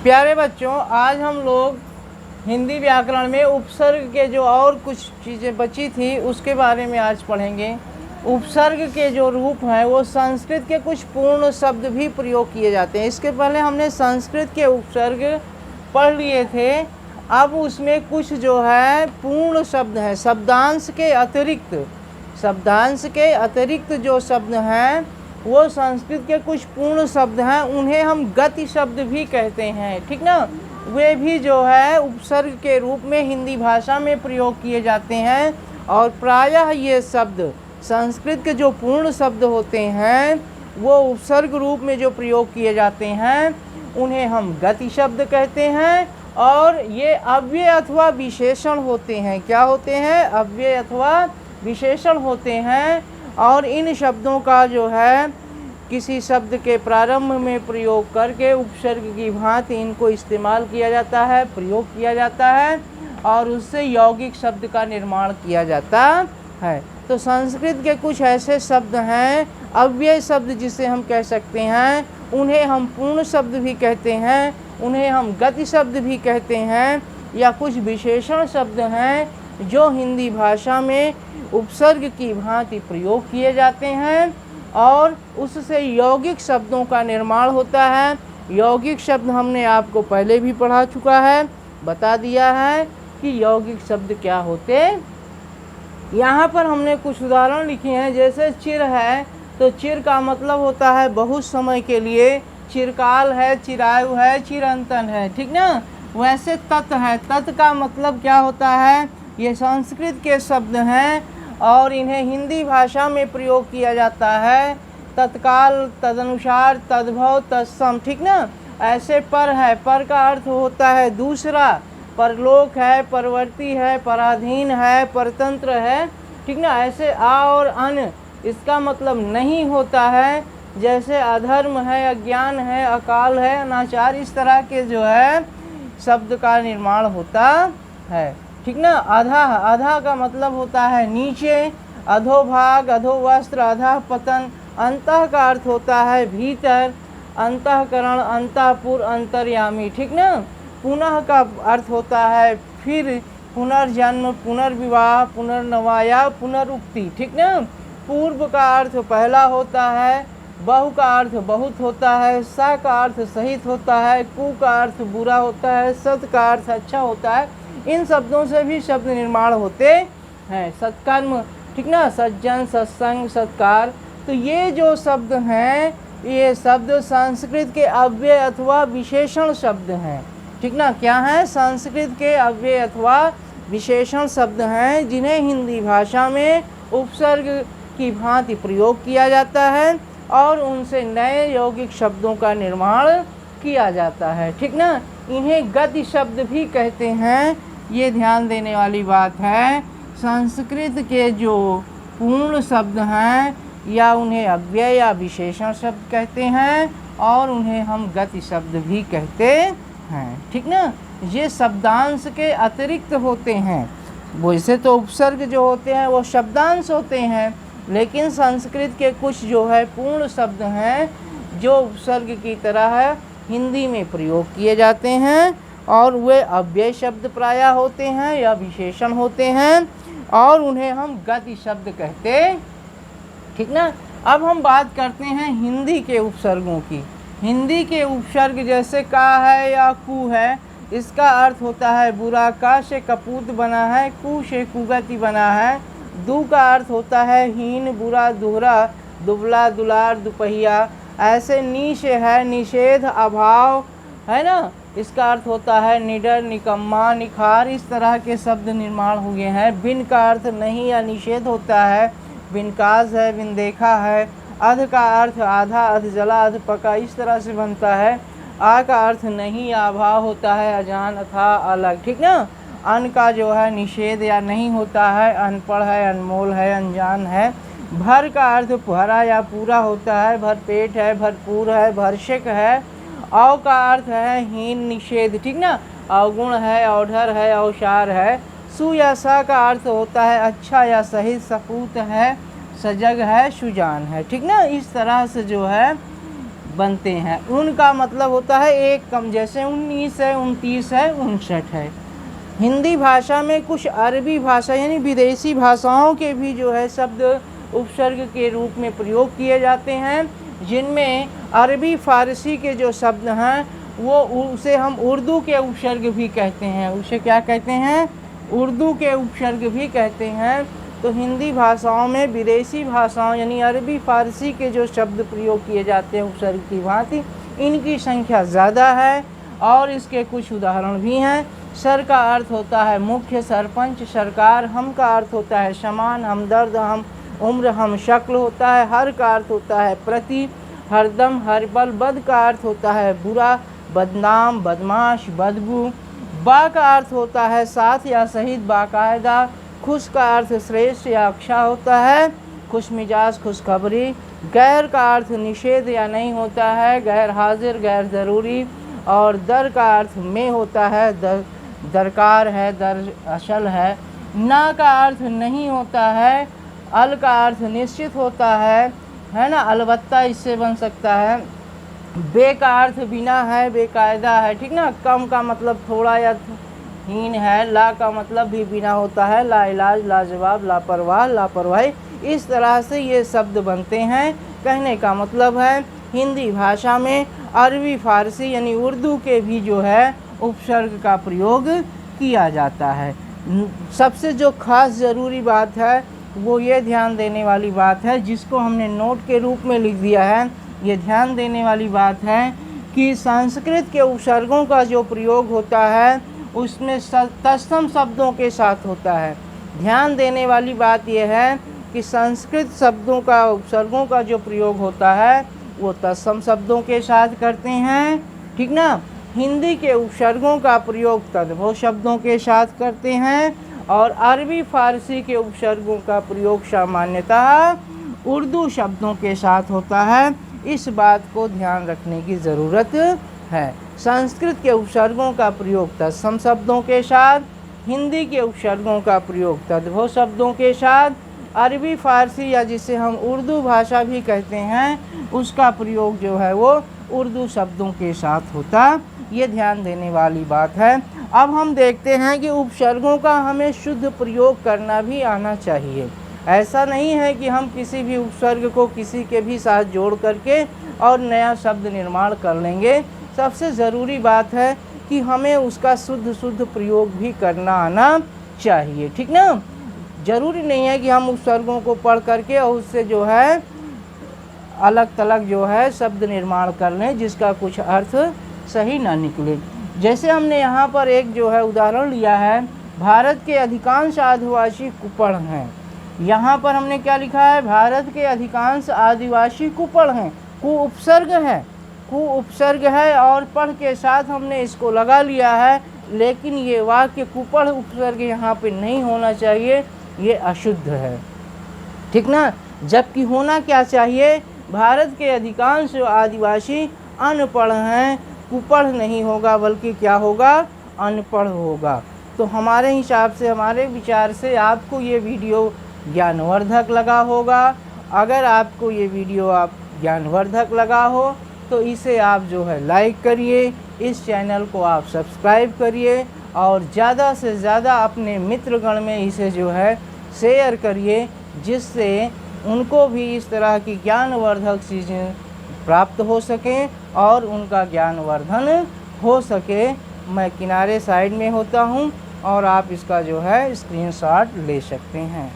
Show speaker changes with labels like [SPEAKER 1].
[SPEAKER 1] प्यारे बच्चों, आज हम लोग हिंदी व्याकरण में उपसर्ग के जो और कुछ चीज़ें बची थी उसके बारे में आज पढ़ेंगे। उपसर्ग के जो रूप हैं वो संस्कृत के कुछ पूर्ण शब्द भी प्रयोग किए जाते हैं। इसके पहले हमने संस्कृत के उपसर्ग पढ़ लिए थे। अब उसमें कुछ जो है पूर्ण शब्द हैं, शब्दांश के अतिरिक्त जो शब्द हैं वो संस्कृत के कुछ पूर्ण शब्द हैं, उन्हें हम गति शब्द भी कहते हैं। ठीक ना, वे भी जो है उपसर्ग के रूप में हिंदी भाषा में प्रयोग किए जाते हैं। और प्रायः ये शब्द संस्कृत के जो पूर्ण शब्द होते हैं वो उपसर्ग रूप में जो प्रयोग किए जाते हैं उन्हें हम गति शब्द कहते हैं। और ये अव्यय अथवा विशेषण होते हैं। क्या होते हैं? अव्यय अथवा विशेषण होते हैं। और इन शब्दों का जो है किसी शब्द के प्रारंभ में प्रयोग करके उपसर्ग की भांति इनको इस्तेमाल किया जाता है, प्रयोग किया जाता है और उससे यौगिक शब्द का निर्माण किया जाता है। तो संस्कृत के कुछ ऐसे शब्द हैं, अव्यय शब्द जिसे हम कह सकते हैं, उन्हें हम पूर्ण शब्द भी कहते हैं, उन्हें हम गति शब्द भी कहते हैं, या कुछ विशेषण शब्द हैं जो हिंदी भाषा में उपसर्ग की भांति प्रयोग किए जाते हैं और उससे यौगिक शब्दों का निर्माण होता है। यौगिक शब्द हमने आपको पहले भी पढ़ा चुका है, बता दिया है कि यौगिक शब्द क्या होते। यहाँ पर हमने कुछ उदाहरण लिखे हैं। जैसे चिर है तो चिर का मतलब होता है बहुत समय के लिए, चिरकाल है, चिरायु है, चिरंतन है। ठीक ना, वैसे तत् है, तत् का मतलब क्या होता है? ये संस्कृत के शब्द हैं और इन्हें हिंदी भाषा में प्रयोग किया जाता है। तत्काल, तदनुसार, तद्भव, तत्सम। ठीक ना, ऐसे पर है, पर का अर्थ होता है दूसरा, परलोक है, परवर्ती है, पराधीन है, परतंत्र है। ठीक ना, ऐसे आ और अन इसका मतलब नहीं होता है। जैसे अधर्म है, अज्ञान है, अकाल है, अनाचार, इस तरह के जो है शब्द का निर्माण होता है। ठीक ना, अधा, अधा का मतलब होता है नीचे, अधोभाग, अधोवस्त्र, अधः पतन। अंतः का अर्थ होता है भीतर, अंतःकरण, अंतःपुर, अंतर्यामी। ठीक ना, पुनः का अर्थ होता है फिर, पुनर्जन्म, पुनर्विवाह, पुनर्नवा या पुनरुक्ति। ठीक ना, पूर्व का अर्थ पहला होता है, बहु का अर्थ बहुत होता है, सा का अर्थ सहित होता है, कु का अर्थ बुरा होता है, सत का अर्थ अच्छा होता है। इन शब्दों से भी शब्द निर्माण होते हैं। सत्कर्म, ठीक ना, सज्जन, सत्संग, सत्कार। तो ये जो शब्द हैं ये शब्द संस्कृत के अव्यय अथवा विशेषण शब्द हैं। ठीक ना, क्या है? संस्कृत के अव्यय अथवा विशेषण शब्द हैं जिन्हें हिंदी भाषा में उपसर्ग की भांति प्रयोग किया जाता है और उनसे नए यौगिक शब्दों का निर्माण किया जाता है। ठीक ना, इन्हें गति शब्द भी कहते हैं। ये ध्यान देने वाली बात है। संस्कृत के जो पूर्ण शब्द हैं या उन्हें अव्यय या विशेषण शब्द कहते हैं और उन्हें हम गति शब्द भी कहते हैं। ठीक ना, ये शब्दांश के अतिरिक्त होते हैं। वैसे तो उपसर्ग जो होते हैं वो शब्दांश होते हैं, लेकिन संस्कृत के कुछ जो है पूर्ण शब्द हैं जो उपसर्ग की तरह है हिंदी में प्रयोग किए जाते हैं और वे अव्यय शब्द प्रायः होते हैं या विशेषण होते हैं और उन्हें हम गति शब्द कहते। ठीक ना, अब हम बात करते हैं हिंदी के उपसर्गों की। हिंदी के उपसर्ग जैसे का है या कु है, इसका अर्थ होता है बुरा, का से कपूत बना है, कु से कुगति बना है। दु का अर्थ होता है हीन, बुरा, दोहरा, दुबला, दुलार, दुपहिया। ऐसे नी से है निषेध, अभाव, है ना, इसका अर्थ होता है निडर, निकम्मा, निखार। इस तरह के शब्द निर्माण हुए हैं। बिन का अर्थ नहीं या निषेध होता है, बिनकाज है, बिन देखा है। अध का अर्थ आधा, अध जला, अध पका, इस तरह से बनता है। आ का अर्थ नहीं या अभाव होता है, अजान, अथा, अलग। ठीक ना, अन का जो है निषेध या नहीं होता है, अनपढ़ है, अनमोल है, अनजान है। भर का अर्थ भरा या पूरा होता है, भरपेट है, भरपूर है, भरषक है। औ का अर्थ है हीन, निषेध। ठीक ना, अवगुण है, औढर है, औशार है। सु या सा का अर्थ होता है अच्छा या सही, सपूत है, सजग है, सुजान है। ठीक ना, इस तरह से जो है बनते हैं। उनका मतलब होता है एक कम, जैसे 19 है, 29 है, 59 है। हिंदी भाषा में कुछ अरबी भाषा यानी विदेशी भाषाओं के भी जो है शब्द उपसर्ग के रूप में प्रयोग किए जाते हैं, जिनमें अरबी फ़ारसी के जो शब्द हैं वो उसे हम उर्दू के उपसर्ग भी कहते हैं। उसे क्या कहते हैं? उर्दू के उपसर्ग भी कहते हैं। तो हिंदी भाषाओं में विदेशी भाषाओं यानी अरबी फ़ारसी के जो शब्द प्रयोग किए जाते हैं उपसर्ग की भांति, इनकी संख्या ज़्यादा है और इसके कुछ उदाहरण भी हैं। सर का अर्थ होता है मुख्य, सरपंच, सरकार। हम का अर्थ होता है समान, हमदर्द, हम उम्र, हम शक्ल होता है। हर का अर्थ होता है प्रति, हरदम, हर पल। बद का अर्थ होता है बुरा, बदनाम, बदमाश, बदबू। बा का अर्थ होता है साथ या सहित, बाकायदा। खुश का अर्थ श्रेष्ठ या अच्छा होता है, खुश मिजाज, खुशखबरी। गैर का अर्थ निषेध या नहीं होता है, गैर हाजिर, गैर ज़रूरी। और दर का अर्थ में होता है, दरकार है, दरअसल है। ना का अर्थ नहीं होता है। अल का अर्थ निश्चित होता है ना, अलबत्ता इससे बन सकता है। बे का अर्थ बिना है, बेकायदा है, ठीक ना। कम का मतलब थोड़ा या हीन है। ला का मतलब भी बिना होता है, लाइलाज, लाजवाब, लापरवाह, लापरवाही। इस तरह से ये शब्द बनते हैं। कहने का मतलब है हिंदी भाषा में अरबी फ़ारसी यानी उर्दू के भी जो है उपसर्ग का प्रयोग किया जाता है। सबसे जो खास ज़रूरी बात है वो ये ध्यान देने वाली बात है, जिसको हमने नोट के रूप में लिख दिया है। ये ध्यान देने वाली बात है कि संस्कृत के उपसर्गों का जो प्रयोग होता है उसमें तत्सम शब्दों के साथ होता है। ध्यान देने वाली बात यह है कि संस्कृत शब्दों का उपसर्गों का जो प्रयोग होता है वो तत्सम शब्दों के साथ करते हैं, ठीक ना। हिंदी के उपसर्गों का प्रयोग तद्भव शब्दों के साथ करते हैं और अरबी फ़ारसी के उपसर्गों का प्रयोग सामान्यतः उर्दू शब्दों के साथ होता है। इस बात को ध्यान रखने की ज़रूरत है। संस्कृत के उपसर्गों का प्रयोग तत्सम शब्दों के साथ, हिंदी के उपसर्गों का प्रयोग तद्भव शब्दों के साथ, अरबी फ़ारसी या जिसे हम उर्दू भाषा भी कहते हैं उसका प्रयोग जो है वो उर्दू शब्दों के साथ होता। ये ध्यान देने वाली बात है। अब हम देखते हैं कि उपसर्गों का हमें शुद्ध प्रयोग करना भी आना चाहिए। ऐसा नहीं है कि हम किसी भी उपसर्ग को किसी के भी साथ जोड़ करके और नया शब्द निर्माण कर लेंगे। सबसे ज़रूरी बात है कि हमें उसका शुद्ध प्रयोग भी करना आना चाहिए, ठीक ना। ज़रूरी नहीं है कि हम उपसर्गों को पढ़ करके और उससे जो है अलग थलग जो है शब्द निर्माण कर लें जिसका कुछ अर्थ सही ना निकले। जैसे हमने यहाँ पर एक जो है उदाहरण लिया है, भारत के अधिकांश आदिवासी कुपड़ हैं। यहाँ पर हमने क्या लिखा है? भारत के अधिकांश आदिवासी कुपड़ हैं। कु उपसर्ग है, कु उपसर्ग है और पढ़ के साथ हमने इसको लगा लिया है, लेकिन ये वाक्य कुपड़ उपसर्ग यहाँ पे नहीं होना चाहिए, ये अशुद्ध है, ठीक ना। जबकि होना क्या चाहिए? भारत के अधिकांश आदिवासी अनपढ़ हैं, कुपढ़ नहीं होगा बल्कि क्या होगा? अनपढ़ होगा। तो हमारे हिसाब से, हमारे विचार से आपको ये वीडियो ज्ञानवर्धक लगा होगा। अगर आपको ये वीडियो ज्ञानवर्धक लगा हो तो इसे आप जो है लाइक करिए, इस चैनल को आप सब्सक्राइब करिए और ज़्यादा से ज़्यादा अपने मित्रगण में इसे जो है शेयर करिए, जिससे उनको भी इस तरह की ज्ञानवर्धक चीज़ें प्राप्त हो सकें और उनका ज्ञानवर्धन हो सके। मैं किनारे साइड में होता हूँ और आप इसका जो है स्क्रीनशॉट ले सकते हैं।